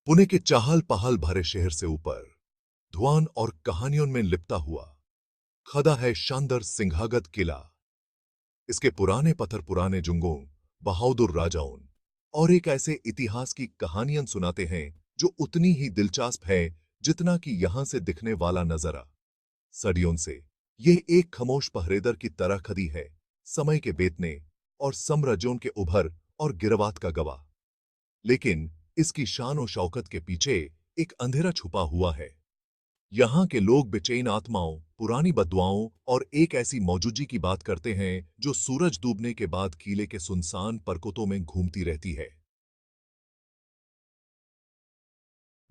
पुणे के चाहल पहाल भरे शहर से ऊपर धुआं और कहानियों में लिपटा हुआ खड़ा है शानदार सिंहागत किला। इसके पुराने पत्थर पुराने जुंगों, बहादुर राजाओं और एक ऐसे इतिहास की कहानियां सुनाते हैं जो उतनी ही दिलचस्प है जितना कि यहां से दिखने वाला नजारा। सदियों से ये एक खामोश पहरेदार की तरह खड़ी है, समय के बीतने और साम्राज्यों के उभर और गिरावट का गवाह। लेकिन इसकी शान और शौकत के पीछे एक अंधेरा छुपा हुआ है। यहाँ के लोग बेचैन आत्माओं, पुरानी बददुआओं और एक ऐसी मौजूदगी की बात करते हैं जो सूरज डूबने के बाद किले के सुनसान परकोतों में घूमती रहती है।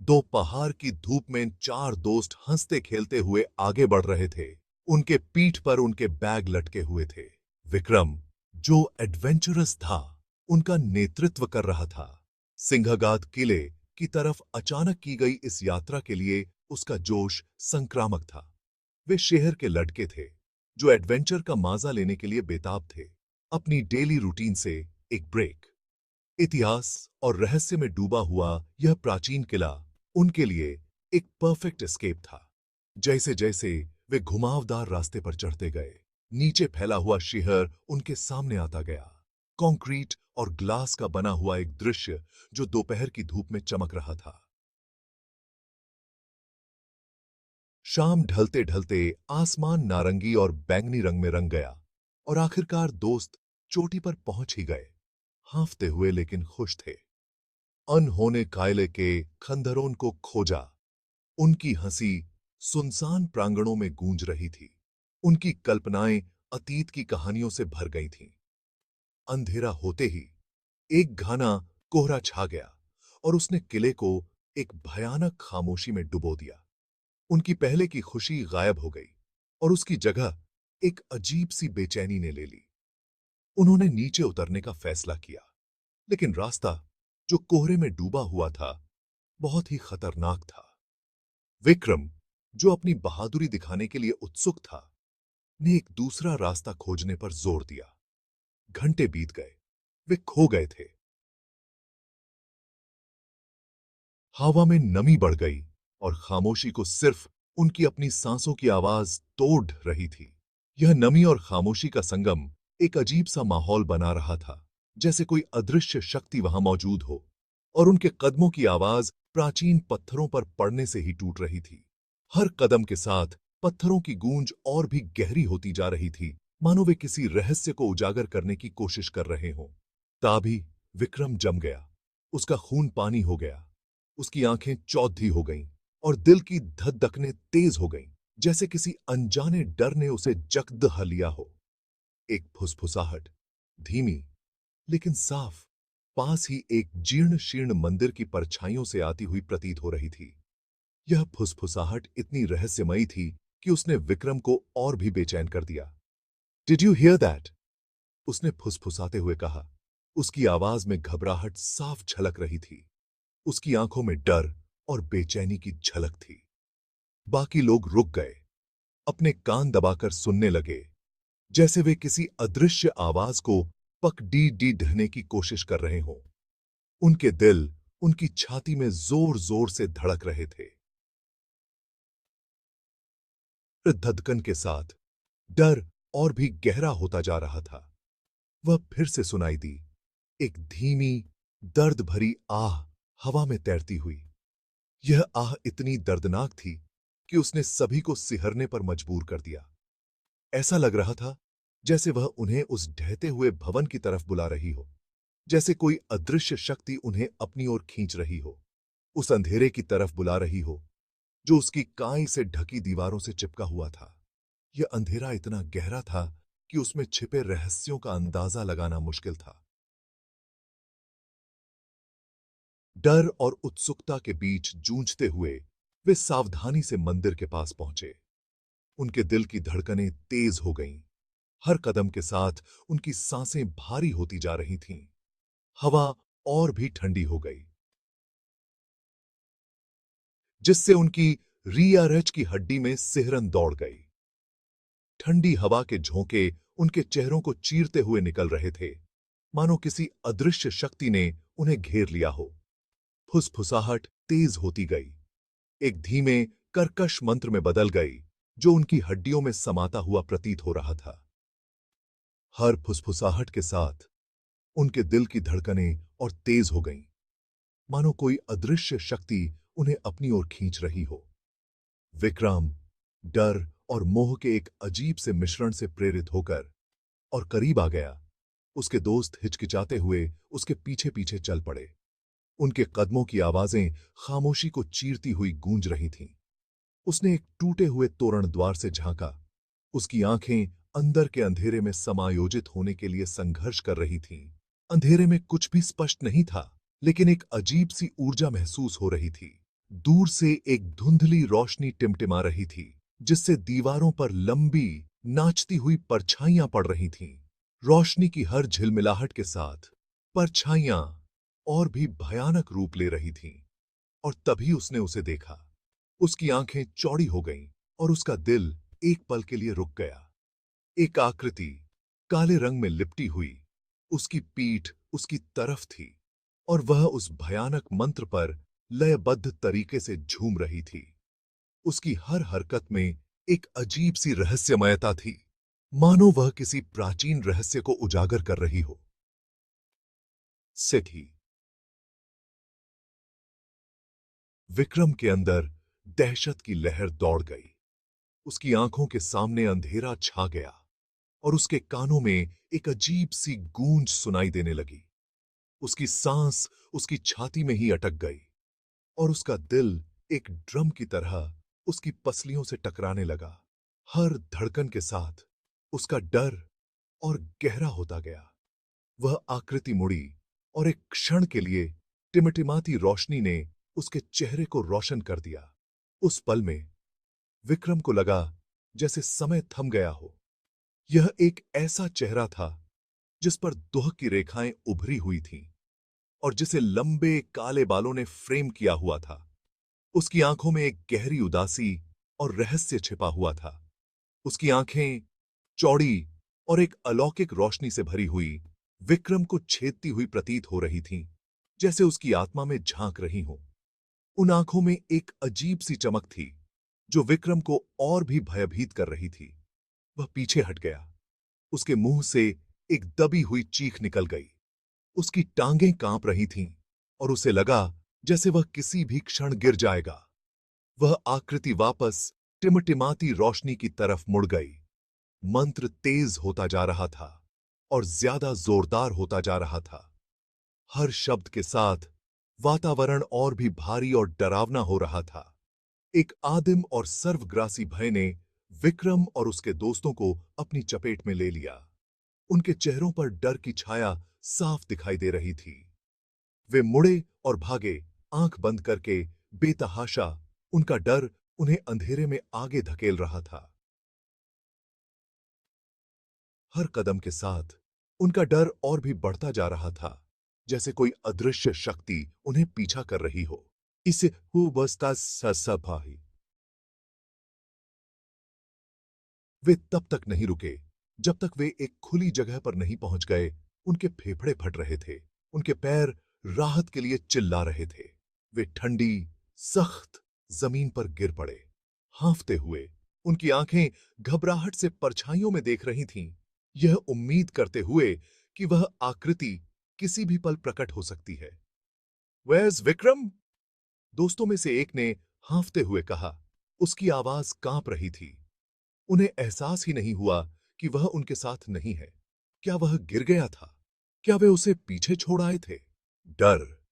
दोपहर की धूप में चार दोस्त हंसते खेलते हुए आगे बढ़ रहे थे। उनके पीठ पर उनके बैग लटके हुए थे। विक्रम, जो एडवेंचरस था, उनका नेतृत्व कर रहा था। सिंहगाद किले की तरफ अचानक की गई इस यात्रा के लिए उसका जोश संक्रामक था। वे शहर के लड़के थे जो एडवेंचर का मजा लेने के लिए बेताब थे। अपनी डेली रूटीन से एक ब्रेक। इतिहास और रहस्य में डूबा हुआ यह प्राचीन किला उनके लिए एक परफेक्ट एस्केप था। जैसे जैसे वे घुमावदार रास्ते पर चढ़ते गए, नीचे फैला हुआ शहर उनके सामने आता गया। कंक्रीट और ग्लास का बना हुआ एक दृश्य जो दोपहर की धूप में चमक रहा था। शाम ढलते ढलते आसमान नारंगी और बैंगनी रंग में रंग गया और आखिरकार दोस्त चोटी पर पहुंच ही गए, हांफते हुए लेकिन खुश थे। अनहोने कायले के खंडहरों को खोजा। उनकी हंसी सुनसान प्रांगणों में गूंज रही थी। उनकी कल्पनाएं अतीत की कहानियों से भर गई थीं। अंधेरा होते ही एक घना कोहरा छा गया और उसने किले को एक भयानक खामोशी में डुबो दिया। उनकी पहले की खुशी गायब हो गई और उसकी जगह एक अजीब सी बेचैनी ने ले ली। उन्होंने नीचे उतरने का फैसला किया, लेकिन रास्ता जो कोहरे में डूबा हुआ था बहुत ही खतरनाक था। विक्रम, जो अपनी बहादुरी दिखाने के लिए उत्सुक था, ने एक दूसरा रास्ता खोजने पर जोर दिया। घंटे बीत गए, वे खो गए थे। हवा में नमी बढ़ गई और खामोशी को सिर्फ उनकी अपनी सांसों की आवाज तोड़ रही थी। यह नमी और खामोशी का संगम एक अजीब सा माहौल बना रहा था, जैसे कोई अदृश्य शक्ति वहां मौजूद हो और उनके कदमों की आवाज प्राचीन पत्थरों पर पड़ने से ही टूट रही थी। हर कदम के साथ पत्थरों की गूंज और भी गहरी होती जा रही थी, मानो वे किसी रहस्य को उजागर करने की कोशिश कर रहे हों। तभी विक्रम जम गया। उसका खून पानी हो गया। उसकी आंखें चौधी हो गईं और दिल की धड़कनें तेज हो गईं, जैसे किसी अनजाने डर ने उसे जकड़ लिया हो। एक फुसफुसाहट, धीमी लेकिन साफ, पास ही एक जीर्ण शीर्ण मंदिर की परछाइयों से आती हुई प्रतीत हो रही थी। यह फुसफुसाहट इतनी रहस्यमयी थी कि उसने विक्रम को और भी बेचैन कर दिया। Did you here that? उसने फुसफुसाते हुए कहा। उसकी आवाज में घबराहट साफ झलक रही थी। उसकी आंखों में डर और बेचैनी की झलक थी। बाकी लोग रुक गए, अपने कान दबाकर सुनने लगे, जैसे वे किसी अदृश्य आवाज को पकड़ी ढूंढने की कोशिश कर रहे हों। उनके दिल उनकी छाती में जोर जोर से धड़क रहे थे। धड़कन के साथ डर और भी गहरा होता जा रहा था। वह फिर से सुनाई दी, एक धीमी दर्द भरी आह हवा में तैरती हुई। यह आह इतनी दर्दनाक थी कि उसने सभी को सिहरने पर मजबूर कर दिया। ऐसा लग रहा था जैसे वह उन्हें उस ढहते हुए भवन की तरफ बुला रही हो, जैसे कोई अदृश्य शक्ति उन्हें अपनी ओर खींच रही हो, उस अंधेरे की तरफ बुला रही हो जो उसकी काई से ढकी दीवारों से चिपका हुआ था। यह अंधेरा इतना गहरा था कि उसमें छिपे रहस्यों का अंदाजा लगाना मुश्किल था। डर और उत्सुकता के बीच जूझते हुए वे सावधानी से मंदिर के पास पहुंचे। उनके दिल की धड़कनें तेज हो गईं। हर कदम के साथ उनकी सांसें भारी होती जा रही थीं। हवा और भी ठंडी हो गई, जिससे उनकी रीढ़ की हड्डी में सिहरन दौड़ गई। ठंडी हवा के झोंके उनके चेहरों को चीरते हुए निकल रहे थे, मानो किसी अदृश्य शक्ति ने उन्हें घेर लिया हो। फुसफुसाहट तेज होती गई, एक धीमे कर्कश मंत्र में बदल गई जो उनकी हड्डियों में समाता हुआ प्रतीत हो रहा था। हर फुसफुसाहट के साथ उनके दिल की धड़कनें और तेज हो गईं, मानो कोई अदृश्य शक्ति उन्हें अपनी ओर खींच रही हो। विक्रम डर और मोह के एक अजीब से मिश्रण से प्रेरित होकर और करीब आ गया। उसके दोस्त हिचकिचाते हुए उसके पीछे पीछे चल पड़े। उनके कदमों की आवाजें खामोशी को चीरती हुई गूंज रही थीं। उसने एक टूटे हुए तोरण द्वार से झांका। उसकी आंखें अंदर के अंधेरे में समायोजित होने के लिए संघर्ष कर रही थीं। अंधेरे में कुछ भी स्पष्ट नहीं था, लेकिन एक अजीब सी ऊर्जा महसूस हो रही थी। दूर से एक धुंधली रोशनी टिमटिमा रही थी, जिससे दीवारों पर लंबी नाचती हुई परछाइयां पड़ रही थीं। रोशनी की हर झिलमिलाहट के साथ परछाइयां और भी भयानक रूप ले रही थीं। और तभी उसने उसे देखा। उसकी आंखें चौड़ी हो गईं और उसका दिल एक पल के लिए रुक गया। एक आकृति काले रंग में लिपटी हुई उसकी पीठ उसकी तरफ थी और वह उस भयानक मंत्र पर लयबद्ध तरीके से झूम रही थी। उसकी हर हरकत में एक अजीब सी रहस्यमयता थी, मानो वह किसी प्राचीन रहस्य को उजागर कर रही हो। सेठी विक्रम के अंदर दहशत की लहर दौड़ गई। उसकी आंखों के सामने अंधेरा छा गया और उसके कानों में एक अजीब सी गूंज सुनाई देने लगी। उसकी सांस उसकी छाती में ही अटक गई और उसका दिल एक ड्रम की तरह उसकी पसलियों से टकराने लगा। हर धड़कन के साथ उसका डर और गहरा होता गया। वह आकृति मुड़ी और एक क्षण के लिए टिमटिमाती रोशनी ने उसके चेहरे को रोशन कर दिया। उस पल में विक्रम को लगा जैसे समय थम गया हो। यह एक ऐसा चेहरा था जिस पर दुह की रेखाएं उभरी हुई थीं और जिसे लंबे काले बालों ने फ्रेम किया हुआ था। उसकी आंखों में एक गहरी उदासी और रहस्य छिपा हुआ था। उसकी आंखें चौड़ी और एक अलौकिक रोशनी से भरी हुई विक्रम को छेदती हुई प्रतीत हो रही थीं, जैसे उसकी आत्मा में झांक रही हों। उन आंखों में एक अजीब सी चमक थी जो विक्रम को और भी भयभीत कर रही थी। वह पीछे हट गया। उसके मुंह से एक दबी हुई चीख निकल गई। उसकी टांगें कांप रही थीं और उसे लगा जैसे वह किसी भी क्षण गिर जाएगा। वह आकृति वापस टिमटिमाती रोशनी की तरफ मुड़ गई। मंत्र तेज होता जा रहा था और ज्यादा जोरदार होता जा रहा था। हर शब्द के साथ वातावरण और भी भारी और डरावना हो रहा था। एक आदिम और सर्वग्रासी भय ने विक्रम और उसके दोस्तों को अपनी चपेट में ले लिया। उनके चेहरों पर डर की छाया साफ दिखाई दे रही थी। वे मुड़े और भागे, आंख बंद करके, बेतहाशा। उनका डर उन्हें अंधेरे में आगे धकेल रहा था। हर कदम के साथ उनका डर और भी बढ़ता जा रहा था, जैसे कोई अदृश्य शक्ति उन्हें पीछा कर रही हो। इसे हु बस्ता ससभाही। वे तब तक नहीं रुके जब तक वे एक खुली जगह पर नहीं पहुंच गए। उनके फेफड़े फट रहे थे। उनके पैर राहत के लिए चिल्ला रहे थे। वे ठंडी, सख्त जमीन पर गिर पड़े, हांफते हुए। उनकी आंखें घबराहट से परछाइयों में देख रही थीं, यह उम्मीद करते हुए कि वह आकृति किसी भी पल प्रकट हो सकती है। "Where's विक्रम?" दोस्तों में से एक ने हांफते हुए कहा। उसकी आवाज कांप रही थी। उन्हें एहसास ही नहीं हुआ कि वह उनके साथ नहीं है। क्या वह गिर गया था? क्या वे उसे पीछे छोड़ आए थे? डर,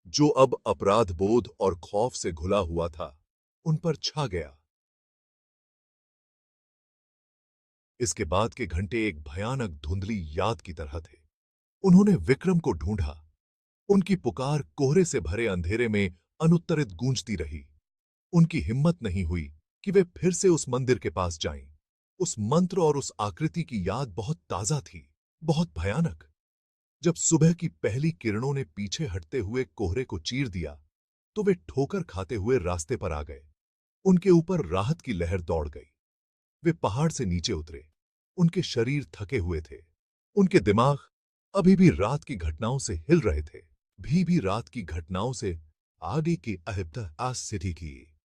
जो अब अपराध बोध और खौफ से घुला हुआ था, उन पर छा गया। इसके बाद के घंटे एक भयानक धुंधली याद की तरह थे। उन्होंने विक्रम को ढूंढा। उनकी पुकार कोहरे से भरे अंधेरे में अनुत्तरित गूंजती रही। उनकी हिम्मत नहीं हुई कि वे फिर से उस मंदिर के पास जाएं। उस मंत्र और उस आकृति की याद बहुत ताजा थी, बहुत भयानक। जब सुबह की पहली किरणों ने पीछे हटते हुए कोहरे को चीर दिया, तो वे ठोकर खाते हुए रास्ते पर आ गए। उनके ऊपर राहत की लहर दौड़ गई। वे पहाड़ से नीचे उतरे। उनके शरीर थके हुए थे। उनके दिमाग अभी भी रात की घटनाओं से हिल रहे थे। भी रात की घटनाओं से आगे की अहिब्ता आज सिटी की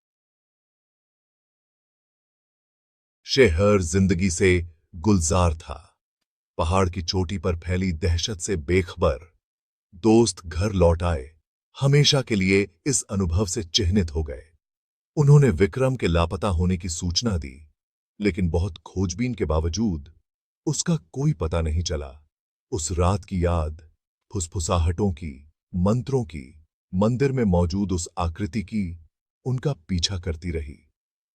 शहर जिंदगी से गुलजार था। पहाड़ की चोटी पर फैली दहशत से बेखबर दोस्त घर लौट आए, हमेशा के लिए इस अनुभव से चिह्नित हो गए। उन्होंने विक्रम के लापता होने की सूचना दी, लेकिन बहुत खोजबीन के बावजूद उसका कोई पता नहीं चला। उस रात की याद, फुसफुसाहटों की, मंत्रों की, मंदिर में मौजूद उस आकृति की उनका पीछा करती रही।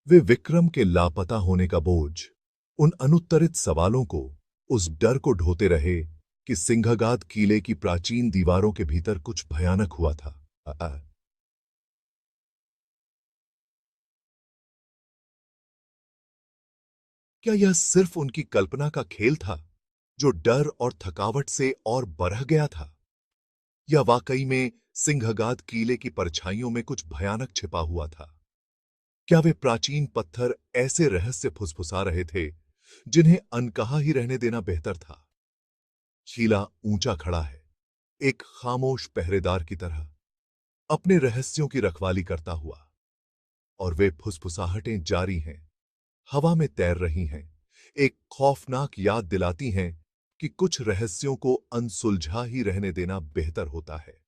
वे विक्रम के लापता होने का बोझ, उन अनुत्तरित सवालों को, उस डर को ढोते रहे कि सिंहगाद किले की प्राचीन दीवारों के भीतर कुछ भयानक हुआ था। क्या यह सिर्फ उनकी कल्पना का खेल था, जो डर और थकावट से और बढ़ गया था? या वाकई में सिंहगाद किले की परछाइयों में कुछ भयानक छिपा हुआ था? क्या वे प्राचीन पत्थर ऐसे रहस्य फुसफुसा रहे थे, जिन्हें अनकहा ही रहने देना बेहतर था? शीला ऊंचा खड़ा है, एक खामोश पहरेदार की तरह, अपने रहस्यों की रखवाली करता हुआ, और वे फुसफुसाहटें जारी हैं, हवा में तैर रही हैं, एक खौफनाक याद दिलाती हैं कि कुछ रहस्यों को अनसुलझा ही रहने देना बेहतर होता है।